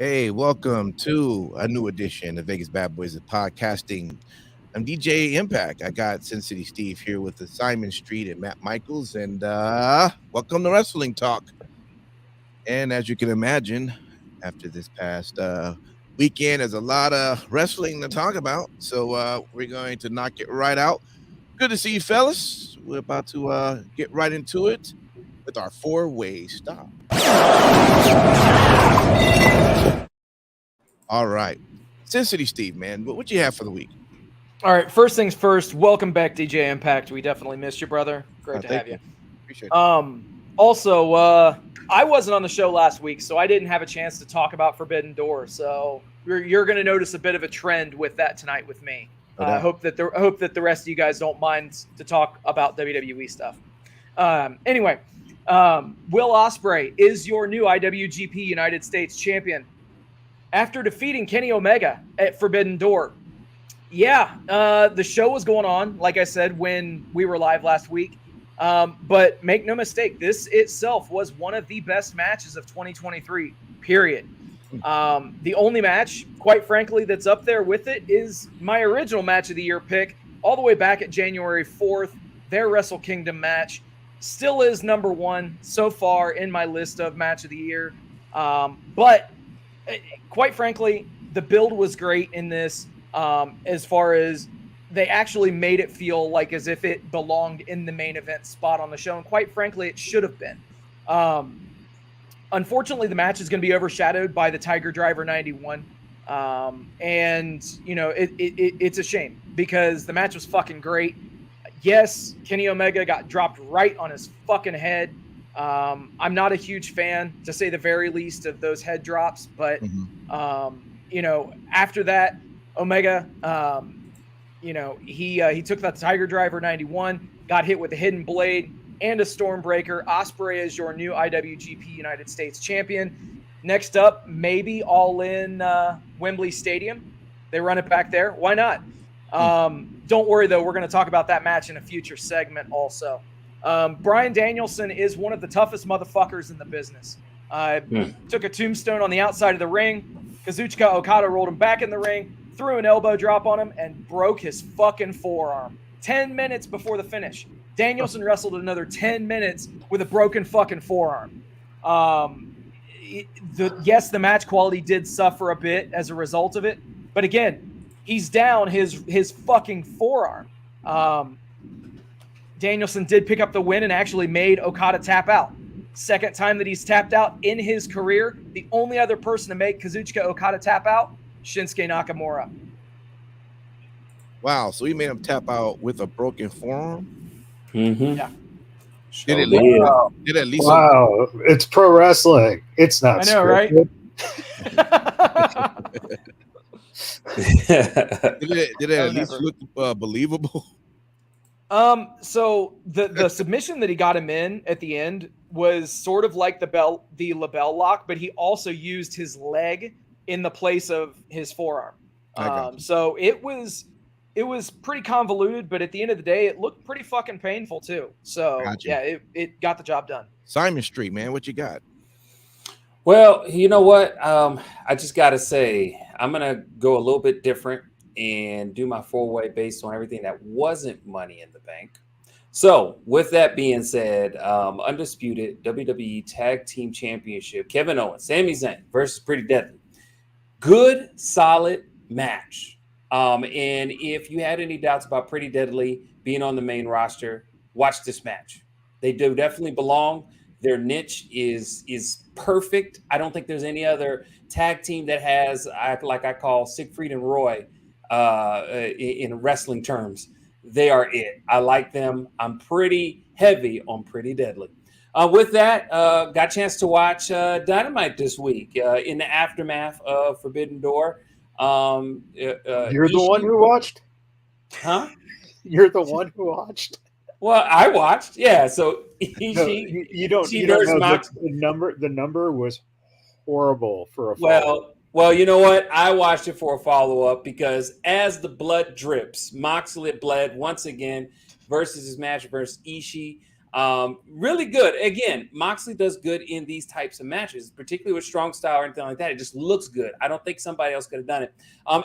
Hey, welcome to a new edition of Vegas Bad Boys of Podcasting. I'm DJ Impact. I got Sin City Steve here with the Simon Street and Matt Michaels, and welcome to Wrestling Talk. And as you can imagine, after this past weekend, there's a lot of wrestling to talk about. So we're going to knock it right out. Good to see you, fellas. We're about to get right into it with our four-way stop. All right. Sin City Steve, man, what you have for the week? All right, first things first, welcome back, DJ Impact. We definitely missed you, brother. Great to have you. Appreciate it. Also, I wasn't on the show last week, so I didn't have a chance to talk about Forbidden Door. So you're going to notice a bit of a trend with that tonight with me. I hope that the rest of you guys don't mind to talk about WWE stuff. Anyway, Will Ospreay is your new IWGP United States champion after defeating Kenny Omega at Forbidden Door. Yeah, the show was going on, like I said, when we were live last week. But make no mistake, this itself was one of the best matches of 2023, period. The only match, quite frankly, that's up there with it is my original match of the year pick, all the way back at January 4th, their Wrestle Kingdom match. Still is number one so far in my list of match of the year. But quite frankly, the build was great in this, as far as they actually made it feel like as if it belonged in the main event spot on the show. And quite frankly, it should have been. Unfortunately, the match is going to be overshadowed by the Tiger Driver 91. And, you know, it's a shame because the match was fucking great. Yes, Kenny Omega got dropped right on his fucking head. I'm not a huge fan, to say the very least, of those head drops. But, you know, after that, Omega, you know, he took that Tiger Driver 91, got hit with a hidden blade and a Stormbreaker. Ospreay is your new IWGP United States champion. Next up, maybe All In Wembley Stadium. They run it back there. Why not? Don't worry, though. We're going to talk about that match in a future segment also. Bryan Danielson is one of the toughest motherfuckers in the business. Took a tombstone on the outside of the ring. Kazuchika Okada rolled him back in the ring, threw an elbow drop on him, and broke his fucking forearm. 10 minutes before the finish. Danielson wrestled another 10 minutes with a broken fucking forearm. Yes, the match quality did suffer a bit as a result of it. But again, he's down his fucking forearm. Danielson did pick up the win and actually made Okada tap out. Second time that he's tapped out in his career. The only other person to make Kazuchika Okada tap out, Shinsuke Nakamura. Wow, so he made him tap out with a broken forearm? Mm-hmm. Yeah. Did it at least Wow, it's pro wrestling. It's not. I know, right? Did it at least look believable? So the submission that he got him in at the end was sort of like the LeBell lock, but he also used his leg in the place of his forearm. So it was pretty convoluted, but at the end of the day, it looked pretty fucking painful too. So yeah, it got the job done. Simon Street, man, what you got? Well, you know what? I just got to say, I'm going to go a little bit different and do my four-way based on everything that wasn't Money in the Bank. So with that being said, undisputed WWE Tag Team Championship, Kevin Owens, Sami Zayn versus Pretty Deadly. Good, solid match. And if you had any doubts about Pretty Deadly being on the main roster, watch this match. They do definitely belong. Their niche is perfect. I don't think there's any other tag team that has, like I call Siegfried and Roy in wrestling terms. They are it. I like them. I'm pretty heavy on Pretty Deadly. With that, got a chance to watch Dynamite this week in the aftermath of Forbidden Door. You're the one who watched? Huh? You're the one who watched? Well, I watched. Yeah, so You don't know the number was horrible for a follow-up. Well, you know what? I watched it for a follow-up because as the blood drips, Moxley bled once again versus his match versus Ishii. Really good. Again, Moxley does good in these types of matches, particularly with strong style or anything like that. It just looks good. I don't think somebody else could have done it.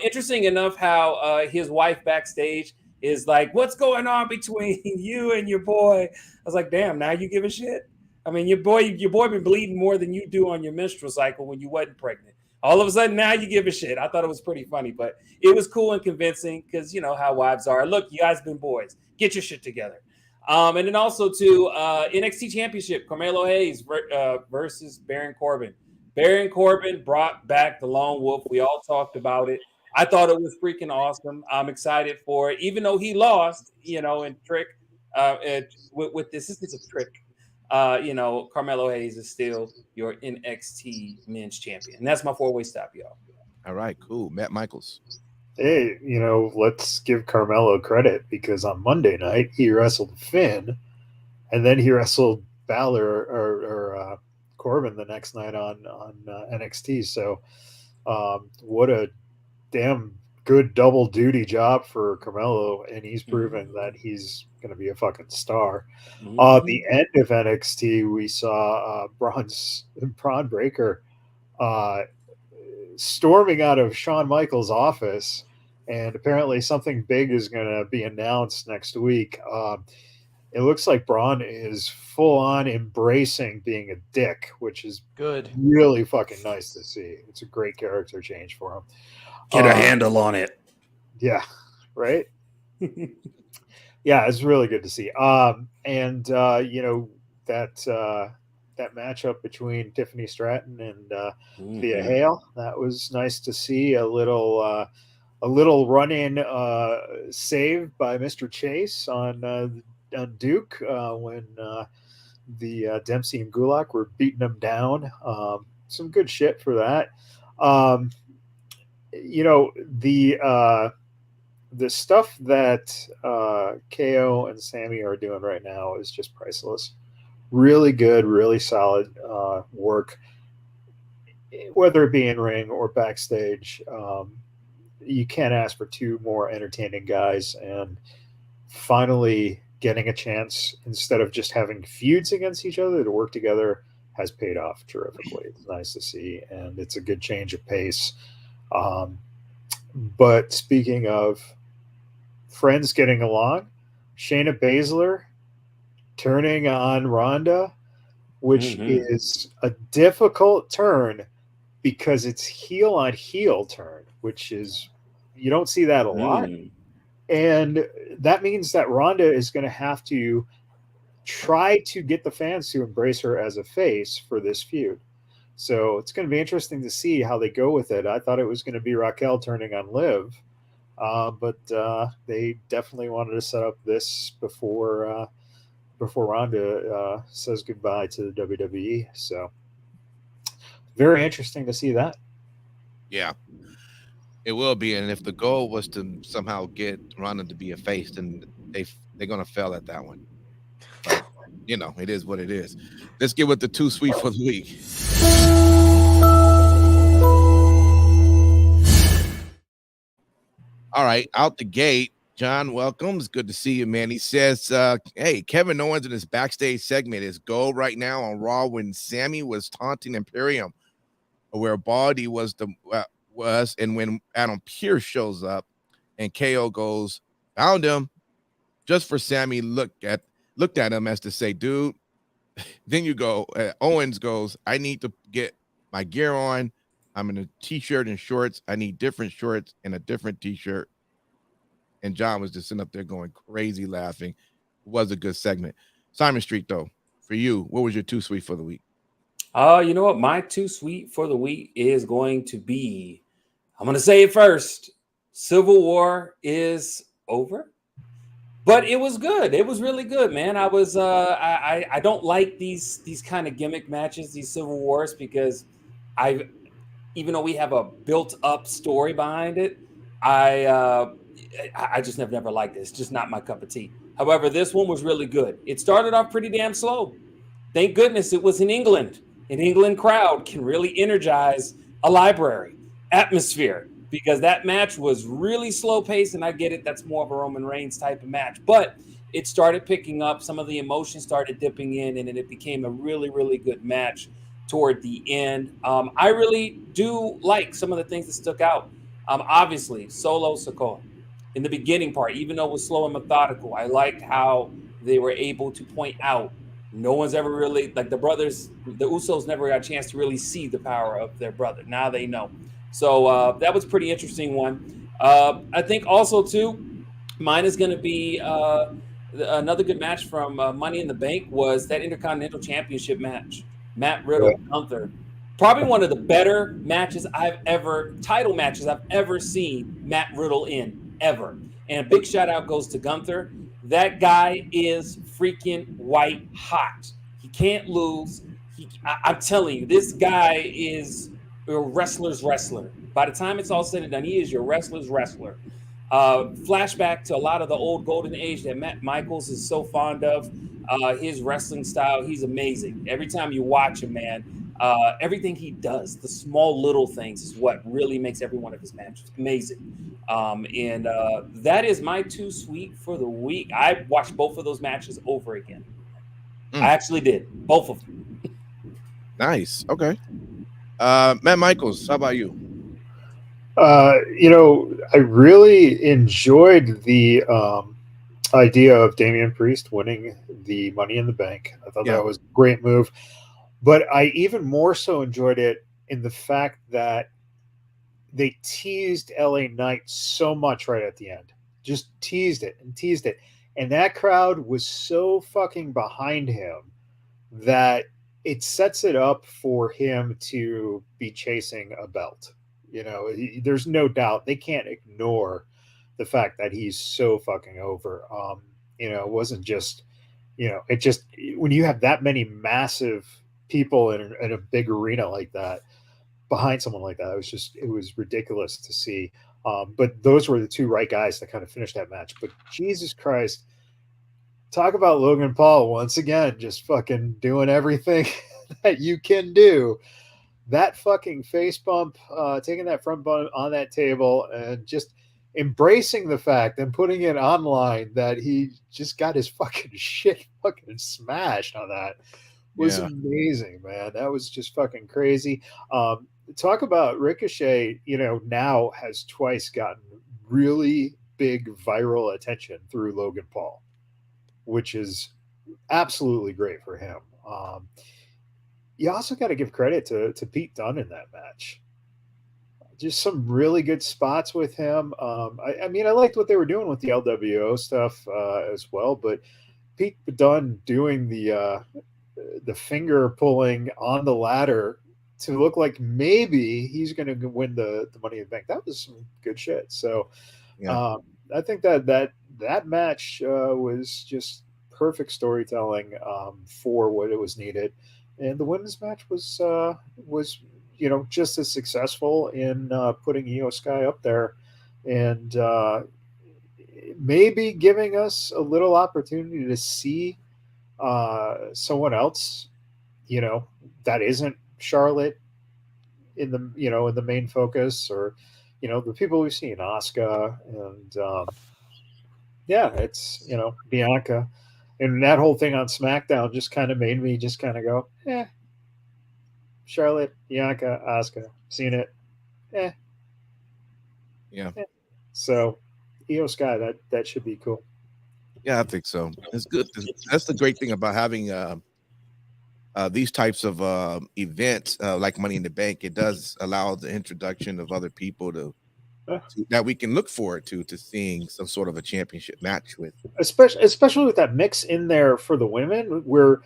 Interesting enough how his wife backstage is like, what's going on between you and your boy? I was like, damn, now you give a shit? I mean, your boy been bleeding more than you do on your menstrual cycle when you wasn't pregnant. All of a sudden, now you give a shit. I thought it was pretty funny, but it was cool and convincing because you know how wives are. Look, you guys been boys. Get your shit together. And then also to NXT Championship, Carmelo Hayes versus Baron Corbin. Baron Corbin brought back the Lone Wolf. We all talked about it. I thought it was freaking awesome. I'm excited for it, even though he lost, you know, in Trick with the assistance of Trick. You know, Carmelo Hayes is still your NXT Men's Champion. And that's my 4-way stop, y'all. All right, cool. Matt Michaels. Hey, you know, let's give Carmelo credit because on Monday night he wrestled Finn, and then he wrestled Balor or Corbin the next night on NXT. So, what a damn good double duty job for Carmelo, and he's proven that he's going to be a fucking star. The end of NXT, we saw Braun Breaker storming out of Shawn Michaels' office, and apparently something big is going to be announced next week. It looks like Braun is full on embracing being a dick, which is good, really fucking nice to see. It's a great character change for him. Get a handle on it. Yeah, right. Yeah, it's really good to see. And you know that matchup between Tiffany Stratton and Thea Hale, that was nice to see. A little run-in save by Mr. Chase on Duke when the Dempsey and Gulak were beating him down. Some good shit for that. You know, the stuff that KO and Sammy are doing right now is just priceless. Really good, really solid work, whether it be in ring or backstage. You can't ask for two more entertaining guys, and finally getting a chance instead of just having feuds against each other to work together has paid off terrifically. It's nice to see, and it's a good change of pace. But speaking of friends getting along, Shayna Baszler turning on Ronda, which is a difficult turn because it's heel on heel turn, which is, you don't see that a lot. And that means that Ronda is going to have to try to get the fans to embrace her as a face for this feud. So it's going to be interesting to see how they go with it. I thought it was going to be Raquel turning on Liv, but they definitely wanted to set up this before Ronda says goodbye to the WWE. So very interesting to see that. Yeah, it will be. And if the goal was to somehow get Ronda to be a face, then they're going to fail at that one. But, you know, it is what it is. Let's get with the Too Sweet for the week. All right, out the gate, John, welcome. It's good to see you, man. He says, hey, Kevin Owens in his backstage segment is gold right now on Raw when Sammy was taunting Imperium, where Baldy was and when Adam Pearce shows up and KO goes, found him, just for Sammy looked at him as to say, dude. Then you go, Owens goes, I need to get my gear on. I'm in a t-shirt and shorts. I need different shorts and a different t-shirt. And John was just sitting up there going crazy laughing. It was a good segment. Simon Street, though, for you, what was your Too Sweet for the week? You know what? My Too Sweet for the week is going to be, I'm going to say it first. Civil War is over. But it was good. It was really good, man. I was I don't like these kind of gimmick matches, these Civil Wars, because even though we have a built-up story behind it, I just never liked it. It's just not my cup of tea. However, this one was really good. It started off pretty damn slow. Thank goodness it was in England. An England crowd can really energize a library atmosphere, because that match was really slow paced, and I get it. That's more of a Roman Reigns type of match, but it started picking up. Some of the emotion started dipping in, and then it became a really, really good match toward the end. I really do like some of the things that stuck out. Obviously, Solo Sikoa in the beginning part, even though it was slow and methodical, I liked how they were able to point out no one's ever really, like the brothers, the Usos never got a chance to really see the power of their brother. Now they know. So that was a pretty interesting one. I think also, too, mine is going to be another good match from Money in the Bank was that Intercontinental Championship match. Matt Riddle, Gunther. Probably one of the better title matches I've ever seen Matt Riddle in, ever. And a big shout out goes to Gunther. That guy is freaking white hot. He can't lose. I'm telling you, this guy is a wrestler's wrestler. By the time it's all said and done, he is your wrestler's wrestler. Flashback to a lot of the old golden age that Matt Michaels is so fond of. His wrestling style, he's amazing. Every time you watch him, man, everything he does, the small little things is what really makes every one of his matches amazing. And that is my Too Sweet for the week. I watched both of those matches over again. I actually did. Both of them. Nice. Okay. Matt Michaels, how about you? I really enjoyed the idea of Damian Priest winning the Money in the Bank. I thought that was a great move. But I even more so enjoyed it in the fact that they teased LA Knight so much right at the end. Just teased it. And that crowd was so fucking behind him that it sets it up for him to be chasing a belt. There's no doubt they can't ignore the fact that he's so fucking over. It wasn't just, it just, when you have that many massive people in a big arena like that, behind someone like that, it was ridiculous to see. But those were the two right guys that kind of finished that match. But Jesus Christ, talk about Logan Paul once again, just fucking doing everything that you can do. That fucking face bump, taking that front bump on that table and just embracing the fact and putting it online that he just got his fucking shit fucking smashed on that was amazing, man. That was just fucking crazy. Talk about Ricochet, now has twice gotten really big viral attention through Logan Paul, which is absolutely great for him. You also got to give credit to Pete Dunne in that match. Just some really good spots with him. I mean, I liked what they were doing with the LWO stuff as well, but Pete Dunne doing the finger pulling on the ladder to look like maybe he's going to win the Money in the Bank. That was some good shit. So I think that match was just perfect storytelling for what it was needed. And the women's match was just as successful in putting Io Sky up there and maybe giving us a little opportunity to see someone else, that isn't Charlotte in the main focus, or the people we've seen, Asuka and it's Bianca. And that whole thing on SmackDown just kind of made me just kind of go, Charlotte, Bianca, Asuka, seen it. Yeah. So, Io Sky, that should be cool. Yeah, I think so. It's good. That's the great thing about having these types of events like Money in the Bank. It does allow the introduction of other people to that we can look forward to seeing some sort of a championship match with. Especially with that mix in there for the women where,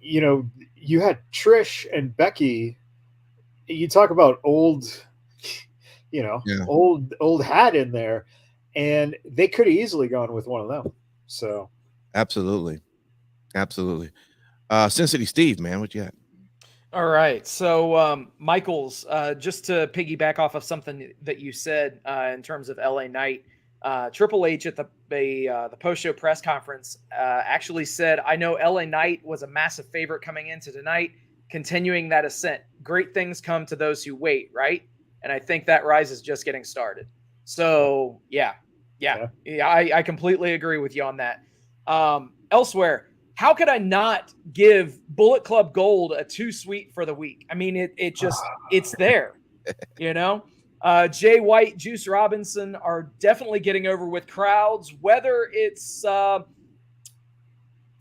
you had Trish and Becky. You talk about old hat in there, and they could have easily gone with one of them. So absolutely. Sin City Steve, man, what you got? All right. So, Michaels, just to piggyback off of something that you said in terms of LA Knight, Triple H at the post-show press conference actually said, I know LA Knight was a massive favorite coming into tonight, continuing that ascent. Great things come to those who wait, right? And I think that rise is just getting started. So, yeah, I completely agree with you on that. Elsewhere, how could I not give Bullet Club Gold a 2 Sweet for the week? I mean, it's there, you know? Jay White, Juice Robinson are definitely getting over with crowds, whether it's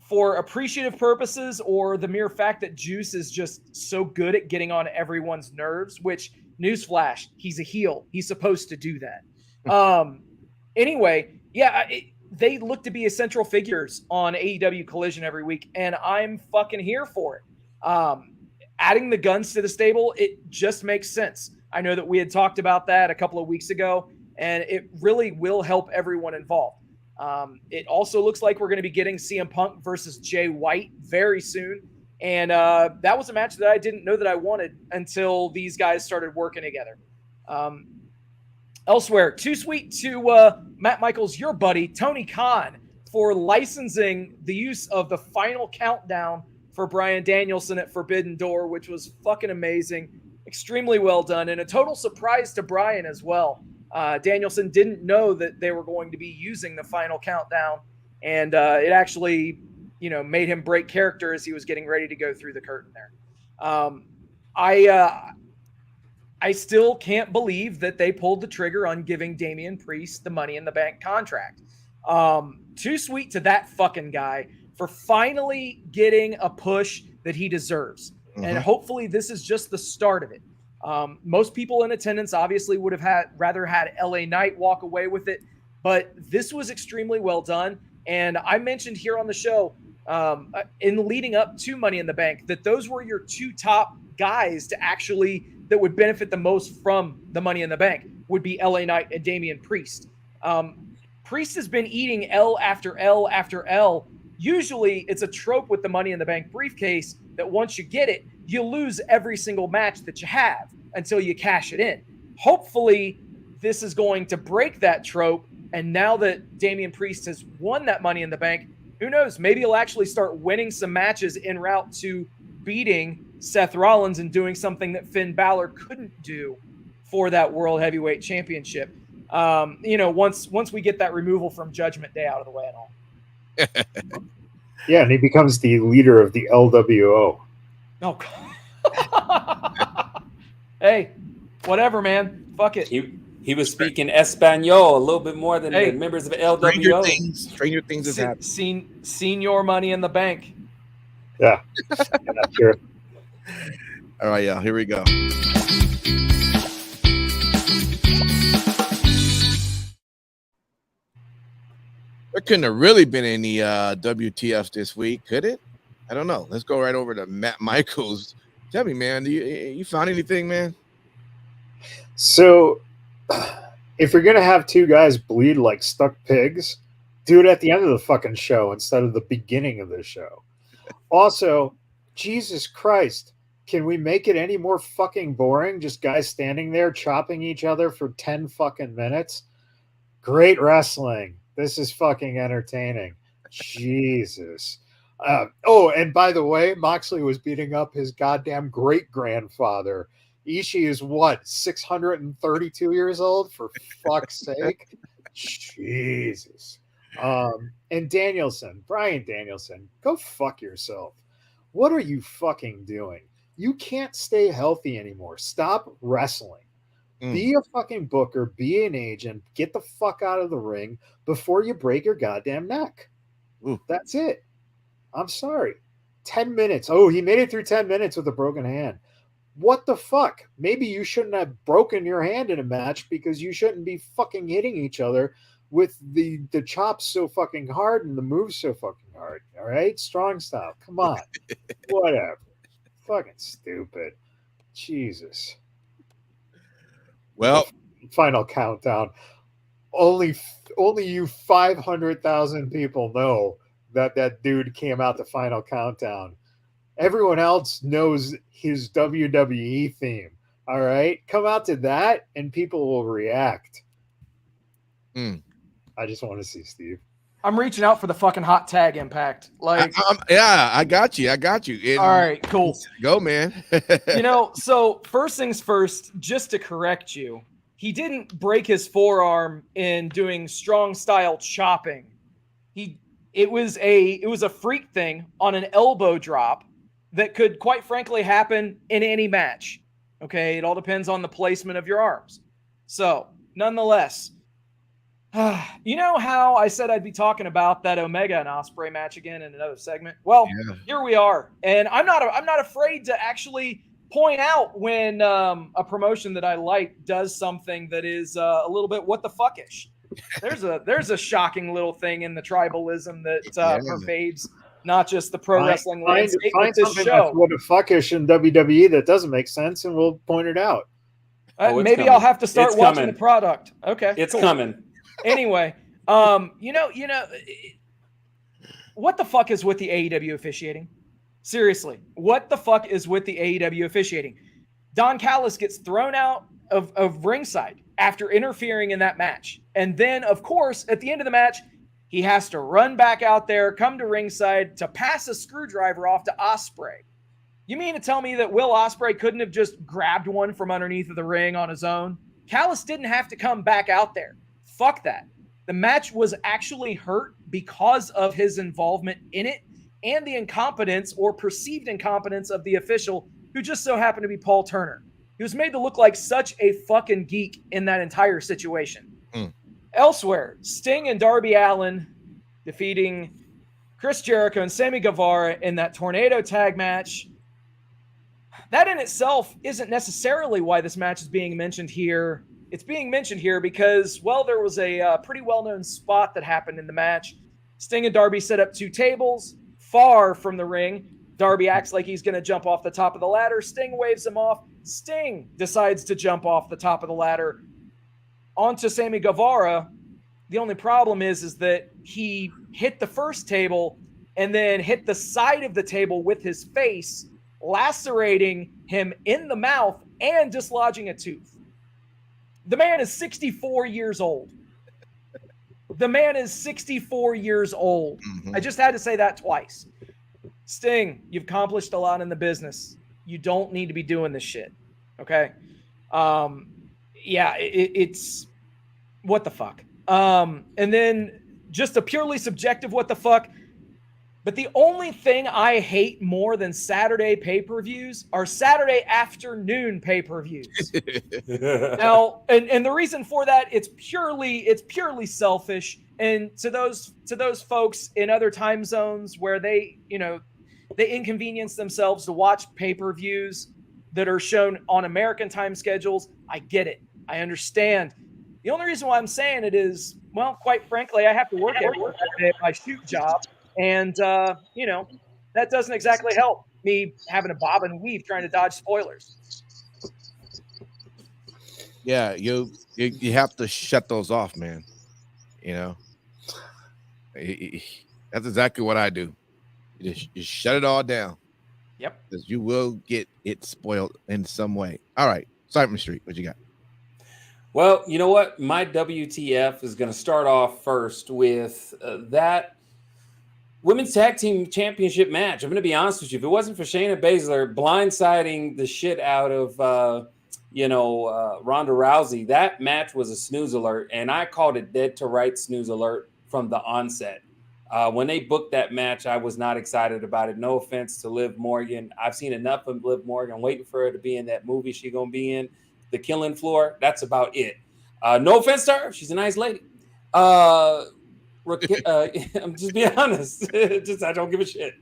for appreciative purposes or the mere fact that Juice is just so good at getting on everyone's nerves, which, newsflash, he's a heel. He's supposed to do that. Anyway, yeah, they look to be essential figures on AEW Collision every week, and I'm fucking here for it. Adding the Guns to the stable, it just makes sense. I know that we had talked about that a couple of weeks ago, and it really will help everyone involved. It also looks like we're going to be getting CM Punk versus Jay White very soon, and that was a match that I didn't know that I wanted until these guys started working together. Elsewhere, 2 Sweet to Matt Michaels, your buddy, Tony Khan, for licensing the use of the Final Countdown for Bryan Danielson at Forbidden Door, which was fucking amazing. Extremely well done, and a total surprise to Bryan as well. Danielson didn't know that they were going to be using the Final Countdown, and it actually, made him break character as he was getting ready to go through the curtain there. I still can't believe that they pulled the trigger on giving Damian Priest the Money in the Bank contract. 2 Sweet to that fucking guy for finally getting a push that he deserves. Mm-hmm. And hopefully this is just the start of it. Most people in attendance obviously would have rather had LA Knight walk away with it, but this was extremely well done. And I mentioned here on the show in leading up to Money in the Bank that those were your 2 top guys that would benefit the most from the Money in the Bank would be LA Knight and Damian Priest. Priest has been eating L after L after L. Usually it's a trope with the Money in the Bank briefcase that once you get it, you lose every single match that you have until you cash it in. Hopefully this is going to break that trope. And now that Damian Priest has won that Money in the Bank, who knows? Maybe he'll actually start winning some matches en route to beating Seth Rollins and doing something that Finn Balor couldn't do for that World Heavyweight Championship. Once we get that removal from Judgment Day out of the way and all. Yeah, and he becomes the leader of the LWO. Oh, hey, whatever, man. Fuck it. He was speaking Espanol a little bit more than the members of LWO. Stranger things has happened. Senior Money in the Bank. Yeah, sure. All right, yeah, here we go. There couldn't have really been any WTFs this week, could it? I don't know. Let's go right over to Matt Michaels. Tell me, man, you found anything, man? So, if you're going to have 2 guys bleed like stuck pigs, do it at the end of the fucking show instead of the beginning of the show. Also, Jesus Christ, can we make it any more fucking boring? Just guys standing there chopping each other for 10 fucking minutes? Great wrestling. This is fucking entertaining. Jesus. And by the way, Moxley was beating up his goddamn great-grandfather. Ishii is what, 632 years old? For fuck's sake. Jesus. And Danielson, Bryan Danielson, go fuck yourself. What are you fucking doing? You can't stay healthy anymore. Stop wrestling. Be a fucking booker, be an agent, get the fuck out of the ring before you break your goddamn neck. That's it. I'm sorry. 10 minutes. Oh, he made it through 10 minutes with a broken hand. What the fuck? Maybe you shouldn't have broken your hand in a match because you shouldn't be fucking hitting each other with the chops so fucking hard and the moves so fucking hard. All right? Strong style. Come on. Whatever. Fucking stupid. Jesus. Well, Final Countdown. Only you 500,000 people know that dude came out the Final Countdown. Everyone else knows his WWE theme. All right, come out to that, and people will react. I just want to see Steve. I'm reaching out for the fucking hot tag Impact. Like, I got you. All right, cool. Go, man. So first things first, just to correct you, he didn't break his forearm in doing strong style chopping. He It was a freak thing on an elbow drop that could, quite frankly, happen in any match. Okay, it all depends on the placement of your arms. So, nonetheless, you know how I said I'd be talking about that Omega and Ospreay match again in another segment? Well, Here we are, and I'm not afraid to actually point out when a promotion that I like does something that is a little bit what the fuckish. There's a shocking little thing in the tribalism that pervades not just the pro wrestling landscape, but this show. That's what a fuckish in WWE that doesn't make sense, and we'll point it out. Maybe coming. I'll have to start watching the product. Okay, it's coming. Anyway, you know, what the fuck is with the AEW officiating? Seriously, what the fuck is with the AEW officiating? Don Callis gets thrown out of ringside after interfering in that match. And then, of course, at the end of the match, he has to run back out there, come to ringside to pass a screwdriver off to Ospreay. You mean to tell me that Will Ospreay couldn't have just grabbed one from underneath of the ring on his own? Callis didn't have to come back out there. Fuck that. The match was actually hurt because of his involvement in it and the incompetence or perceived incompetence of the official, who just so happened to be Paul Turner. He was made to look like such a fucking geek in that entire situation. Elsewhere, Sting and Darby Allin defeating Chris Jericho and Sammy Guevara in that tornado tag match. That in itself isn't necessarily why this match is being mentioned here. It's being mentioned here because, well, there was a pretty well-known spot that happened in the match. Sting and Darby set up two tables far from the ring. Darby acts like he's going to jump off the top of the ladder. Sting waves him off. Sting decides to jump off the top of the ladder onto Sammy Guevara. The only problem is that he hit the first table and then hit the side of the table with his face, lacerating him in the mouth and dislodging a tooth. The man is 64 years old. The man is 64 years old. I just had to say that twice. Sting, you've accomplished a lot in the business. You don't need to be doing this shit. Okay? It's what the fuck. And then just a purely subjective what the fuck. But the only thing I hate more than Saturday pay-per-views are Saturday afternoon pay-per-views. Now, and the reason for that, it's purely selfish. And to those folks in other time zones where they inconvenience themselves to watch pay-per-views that are shown on American time schedules, I get it. I understand. The only reason why I'm saying it is, well, quite frankly, I have to work every day at my shoot job. And, that doesn't exactly help me having to bob and weave trying to dodge spoilers. Yeah, you have to shut those off, man. That's exactly what I do. You just shut it all down. Yep. Because you will get it spoiled in some way. All right, Simon Street, what you got? Well, you know what? My WTF is going to start off first with that Women's Tag Team Championship match. I'm going to be honest with you. If it wasn't for Shayna Baszler blindsiding the shit out of, Ronda Rousey, that match was a snooze alert. And I called it dead to rights snooze alert from the onset. When they booked that match, I was not excited about it. No offense to Liv Morgan. I've seen enough of Liv Morgan. I'm waiting for her to be in that movie she's going to be in, The Killing Floor. That's about it. No offense to her. She's a nice lady. I'm just being honest. I don't give a shit.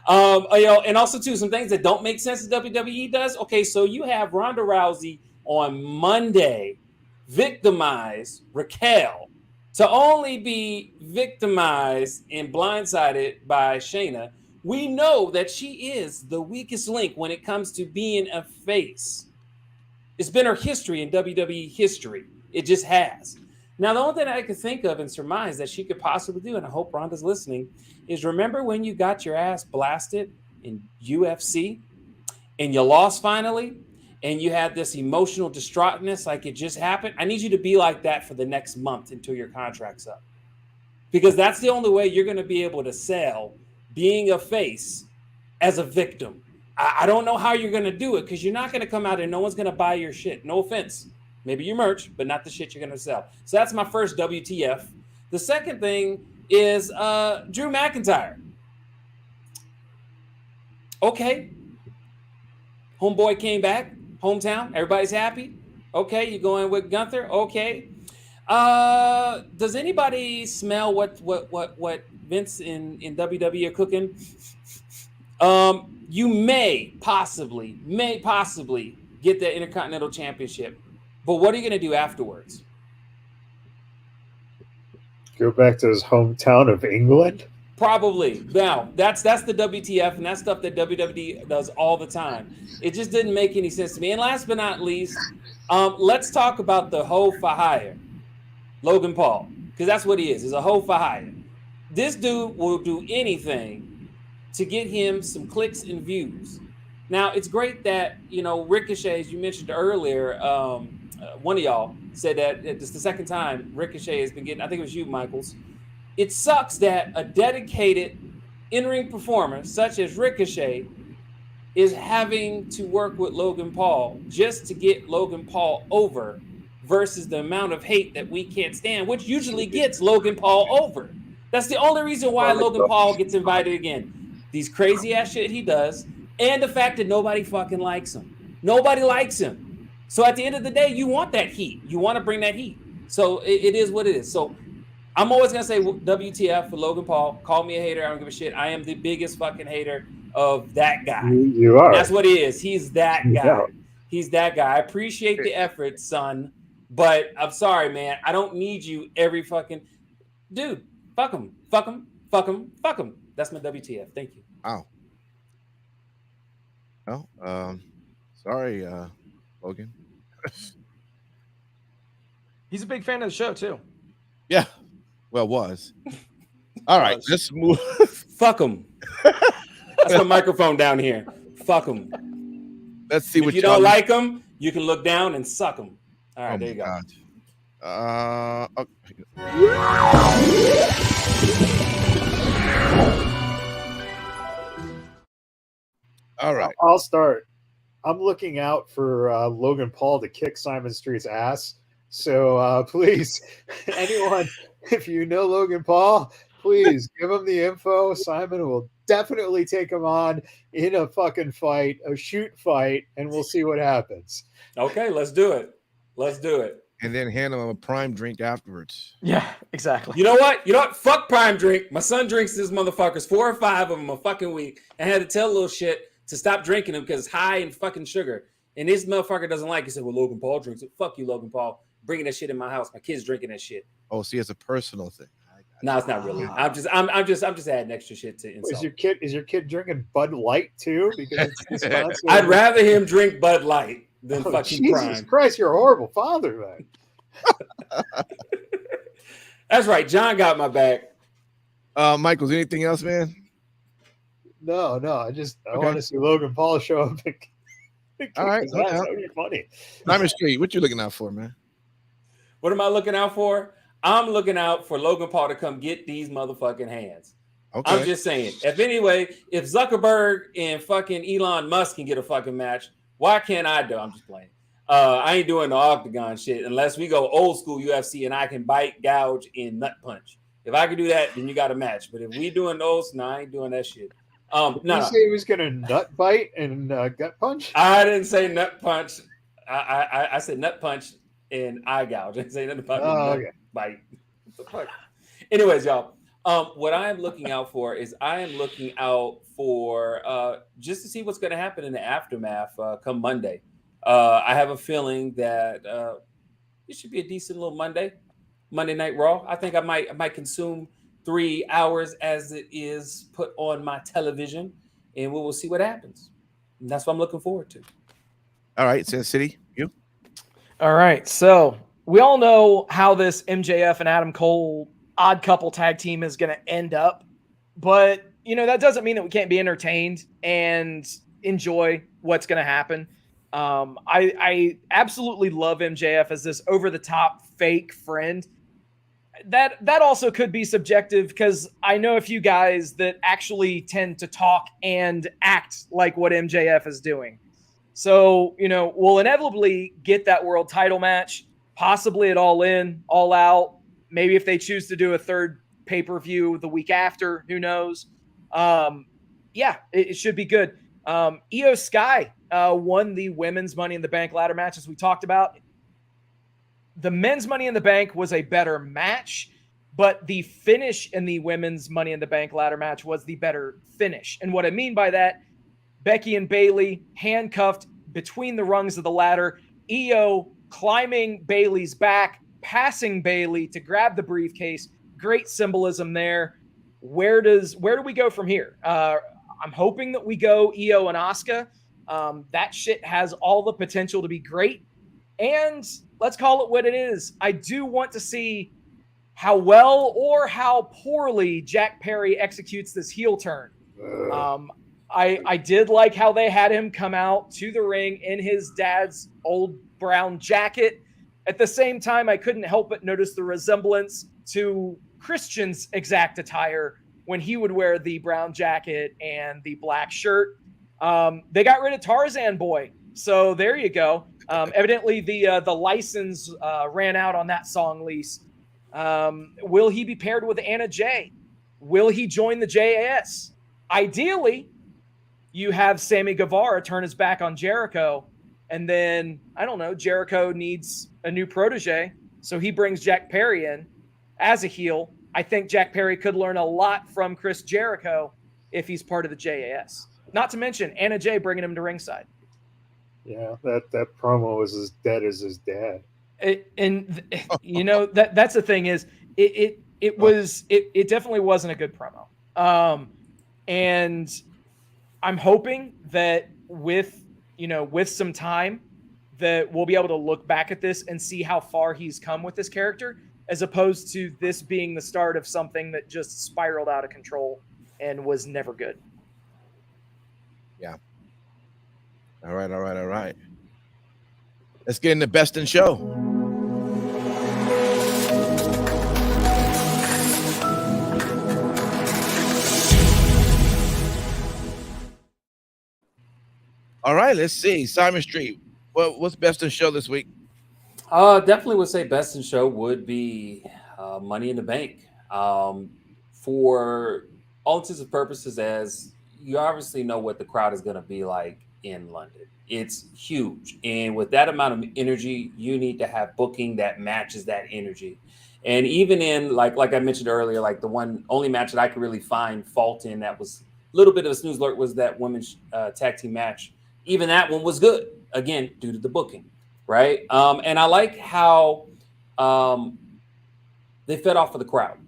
And also too, some things that don't make sense that WWE does. Okay, so you have Ronda Rousey on Monday victimize Raquel to only be victimized and blindsided by Shayna. We know that she is the weakest link when it comes to being a face. It's been her history in WWE history. It just has. Now, the only thing I could think of and surmise that she could possibly do, and I hope Ronda's listening, is remember when you got your ass blasted in UFC and you lost finally and you had this emotional distraughtness like it just happened? I need you to be like that for the next month until your contract's up. Because that's the only way you're going to be able to sell being a face as a victim. I don't know how you're going to do it because you're not going to come out and no one's going to buy your shit. No offense. Maybe your merch, but not the shit you're going to sell. So that's my first WTF. The second thing is Drew McIntyre. Okay. Homeboy came back, hometown. Everybody's happy. Okay, you're going with Gunther. Okay. Does anybody smell what Vince in WWE are cooking? You may possibly get the Intercontinental Championship, but what are you going to do afterwards? Go back to his hometown of England? Probably. Now, that's the WTF, and that's stuff that WWE does all the time. It just didn't make any sense to me. And last but not least, let's talk about the hoe for hire, Logan Paul, because that's what he is. He's a hoe for hire. This dude will do anything to get him some clicks and views. Now, it's great that, Ricochet, as you mentioned earlier, one of y'all said that it's the second time Ricochet has been getting, I think it was you, Michaels. It sucks that a dedicated in-ring performer such as Ricochet is having to work with Logan Paul just to get Logan Paul over versus the amount of hate that we can't stand, which usually gets Logan Paul over. That's the only reason why Logan Paul gets invited again. These crazy ass shit he does, and the fact that nobody fucking likes him. Nobody likes him. So at the end of the day, you want that heat. You want to bring that heat. So it is what it is. So I'm always going to say WTF for Logan Paul. Call me a hater. I don't give a shit. I am the biggest fucking hater of that guy. You are. That's what he is. He's that guy. Yeah. He's that guy. I appreciate the effort, son. But I'm sorry, man. I don't need you every fucking... Dude, fuck him. Fuck him. Fuck him. Fuck him. That's my WTF. Thank you. Wow. Well, sorry, Logan. He's a big fan of the show, too. Yeah. Well, was. All right, let's move. Fuck him. That's my microphone down here. Fuck him. Let's see what if you don't like him, you can look down and suck him. All right, there you go. Okay. All right. I'll start. I'm looking out for Logan Paul to kick Simon Street's ass. So please, anyone, if you know Logan Paul, please give him the info. Simon will definitely take him on in a fucking fight, a shoot fight, and we'll see what happens. Okay, let's do it. Let's do it. And then hand him a prime drink afterwards. Yeah, exactly. You know what? Fuck prime drink. My son drinks these motherfuckers, 4 or 5 of them a fucking week. I had to tell little shit to stop drinking them because it's high in fucking sugar. And this motherfucker doesn't like it. He said, well, Logan Paul drinks it. Fuck you, Logan Paul. Bringing that shit in my house. My kids drinking that shit. Oh, see, it's a personal thing. No, it's not really. I'm just adding extra shit to insult. Is your kid drinking Bud Light too? Because it's I'd rather him drink Bud Light than fucking Jesus Prime. Christ, you're a horrible father, man. That's right. John got my back. Michaels, anything else, man? No. I want to see Logan Paul show up. All right, that would be funny. Simon Street, what you looking out for, man? What am I looking out for? I'm looking out for Logan Paul to come get these motherfucking hands. Okay. I'm just saying. If Zuckerberg and fucking Elon Musk can get a fucking match, why can't I do? I'm just playing. I ain't doing the octagon shit unless we go old school UFC and I can bite, gouge, and nut punch. If I can do that, then you got a match. But if we doing those, no, I ain't doing that shit. Did you say he was gonna nut bite and gut punch? I didn't say nut punch. I said nut punch and eye gouge. I didn't say nothing about nut bite. What the fuck? Anyways, y'all. What I am looking out for is I am looking out for just to see what's going to happen in the aftermath come Monday. I have a feeling that it should be a decent little Monday Night Raw. I think I might consume 3 hours as it is put on my television, and we will see what happens. And that's what I'm looking forward to. All right, Sin City, you? All right, so we all know how this MJF and Adam Cole odd couple tag team is going to end up, but that doesn't mean that we can't be entertained and enjoy what's going to happen. I absolutely love MJF as this over-the-top fake friend. That also could be subjective because I know a few guys that actually tend to talk and act like what MJF is doing. So, we'll inevitably get that world title match, possibly at All In, All Out. Maybe if they choose to do a third pay-per-view the week after. Who knows? Yeah, it should be good. Io Sky won the women's Money in the Bank ladder match, as we talked about. The men's Money in the Bank was a better match, but the finish in the women's Money in the Bank ladder match was the better finish. And what I mean by that, Becky and Bayley handcuffed between the rungs of the ladder, Io climbing Bayley's back, passing Bayley to grab the briefcase. Great symbolism there. Where do we go from here? I'm hoping that we go Io and Asuka. That shit has all the potential to be great. And let's call it what it is. I do want to see how well or how poorly Jack Perry executes this heel turn. I did like how they had him come out to the ring in his dad's old brown jacket. At the same time, I couldn't help but notice the resemblance to Christian's exact attire when he would wear the brown jacket and the black shirt. They got rid of Tarzan Boy. So there you go. Evidently the license ran out on that song lease. Will he be paired with Anna Jay? Will he join the JAS? Ideally, you have Sammy Guevara turn his back on Jericho. And then, I don't know, Jericho needs a new protege. So he brings Jack Perry in as a heel. I think Jack Perry could learn a lot from Chris Jericho if he's part of the JAS. Not to mention Anna Jay bringing him to ringside. Yeah, that promo was as dead as his dad. You know, that's the thing is it definitely wasn't a good promo. And I'm hoping that with some time that we'll be able to look back at this and see how far he's come with this character, as opposed to this being the start of something that just spiraled out of control and was never good. Yeah. All right. Let's get into Best in Show. All right, let's see. Simon Street, what's Best in Show this week? Definitely would say Best in Show would be Money in the Bank. For all intents and purposes, as you obviously know what the crowd is going to be like in London. It's huge. And with that amount of energy, you need to have booking that matches that energy. And even in, like I mentioned earlier, like the only match that I could really find fault in that was a little bit of a snooze alert was that women's tag team match. Even that one was good, again, due to the booking, right? And I like how they fed off of the crowd.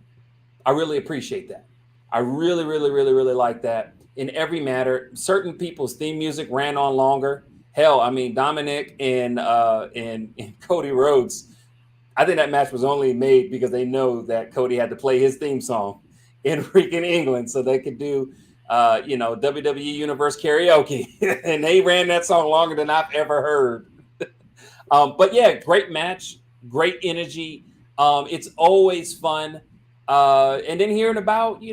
I really appreciate that. I really, really, really, really like that. In every matter, certain people's theme music ran on longer. Hell, I mean, Dominic and Cody Rhodes, I think that match was only made because they know that Cody had to play his theme song in freaking England so they could do, WWE Universe karaoke. And they ran that song longer than I've ever heard. But yeah, great match, great energy. It's always fun. And then hearing about,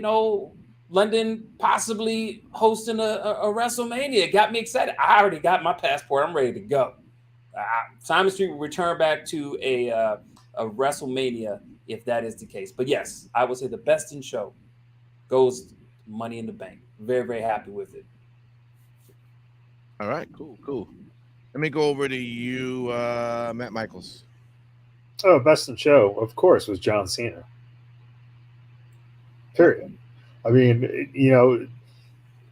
London possibly hosting a WrestleMania got me excited. I already got my passport. I'm ready to go. Simon Street will return back to a WrestleMania if that is the case. But yes, I would say the Best in Show goes Money in the Bank. Very, very happy with it. All right, cool. Let me go over to you, Matt Michaels. Oh, Best in Show, of course, was John Cena. Period. I mean,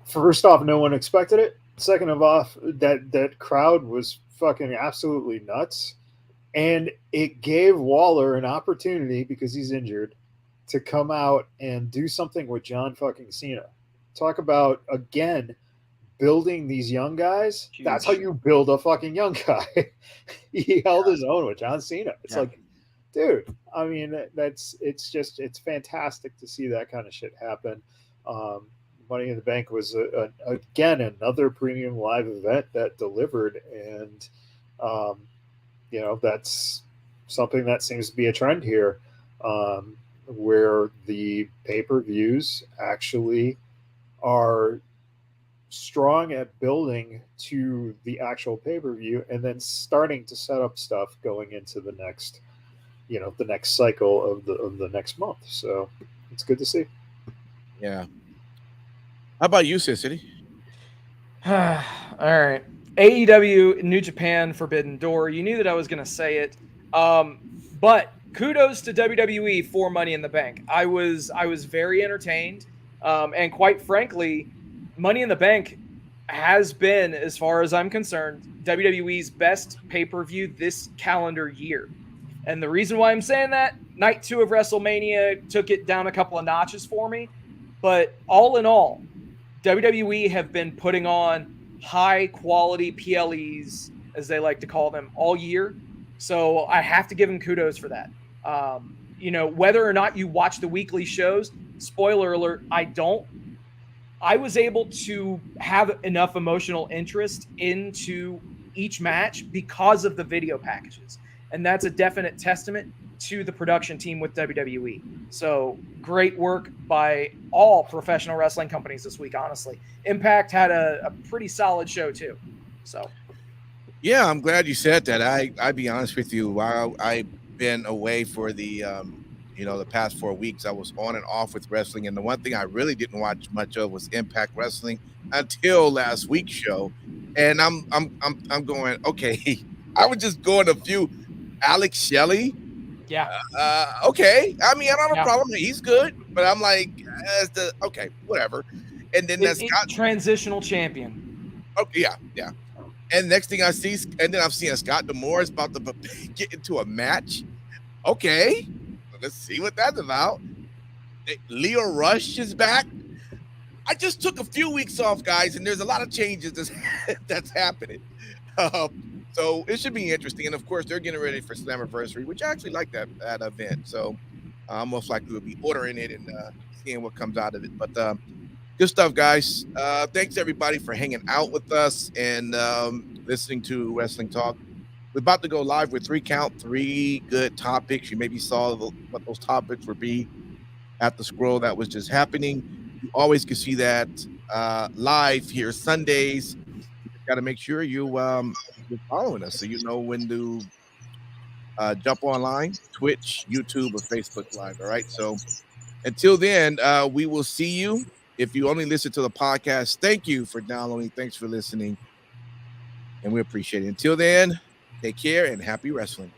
first off, no one expected it. Second of all, that crowd was fucking absolutely nuts. And it gave Waller an opportunity, because he's injured, to come out and do something with John fucking Cena. Talk about, again, building these young guys. Huge. That's how you build a fucking young guy. He held his own with John Cena. It's like, dude, I mean, it's fantastic to see that kind of shit happen. Money in the Bank was again another premium live event that delivered, and that's something that seems to be a trend here, where the pay-per-views actually are strong at building to the actual pay-per-view and then starting to set up stuff going into the next cycle of the next month. So it's good to see. Yeah. How about you, Sissy? All right. AEW New Japan Forbidden Door. You knew that I was going to say it. But kudos to WWE for Money in the Bank. I was very entertained. And quite frankly, Money in the Bank has been, as far as I'm concerned, WWE's best pay-per-view this calendar year. And the reason why I'm saying that, night 2 of WrestleMania took it down a couple of notches for me. But all in all, WWE have been putting on high-quality PLEs, as they like to call them, all year. So I have to give them kudos for that. Whether or not you watch the weekly shows, spoiler alert, I don't. I was able to have enough emotional interest into each match because of the video packages. And that's a definite testament to the production team with WWE. So great work by all professional wrestling companies this week, honestly. Impact had a pretty solid show too. So yeah, I'm glad you said that. I be honest with you, while I've been away for the the past 4 weeks, I was on and off with wrestling, and the one thing I really didn't watch much of was Impact Wrestling until last week's show. And I'm going, okay, I was just going a few. Alex Shelley. Yeah. Okay. I mean, I don't have a problem. He's good, but I'm like, okay, whatever. And then that's Scott, transitional champion. Oh yeah. And next thing I see, and then I'm seeing Scott D'Amore is about to get into a match. Okay, let's see what that's about. Leo Rush is back. I just took a few weeks off, guys, and there's a lot of changes that's happening. So it should be interesting. And of course, they're getting ready for Slammiversary, which I actually like that event. So most likely we'll be ordering it and seeing what comes out of it. But good stuff, guys. Thanks everybody for hanging out with us and listening to Wrestling Talk. We're about to go live with 3 good topics. You maybe saw what those topics would be at the scroll that was just happening. You always can see that live here Sundays. Got to make sure you're following us so you know when to jump online, Twitch, YouTube, or Facebook Live. All right. So until then, we will see you. If you only listen to the podcast, thank you for downloading. Thanks for listening. And we appreciate it. Until then, take care and happy wrestling.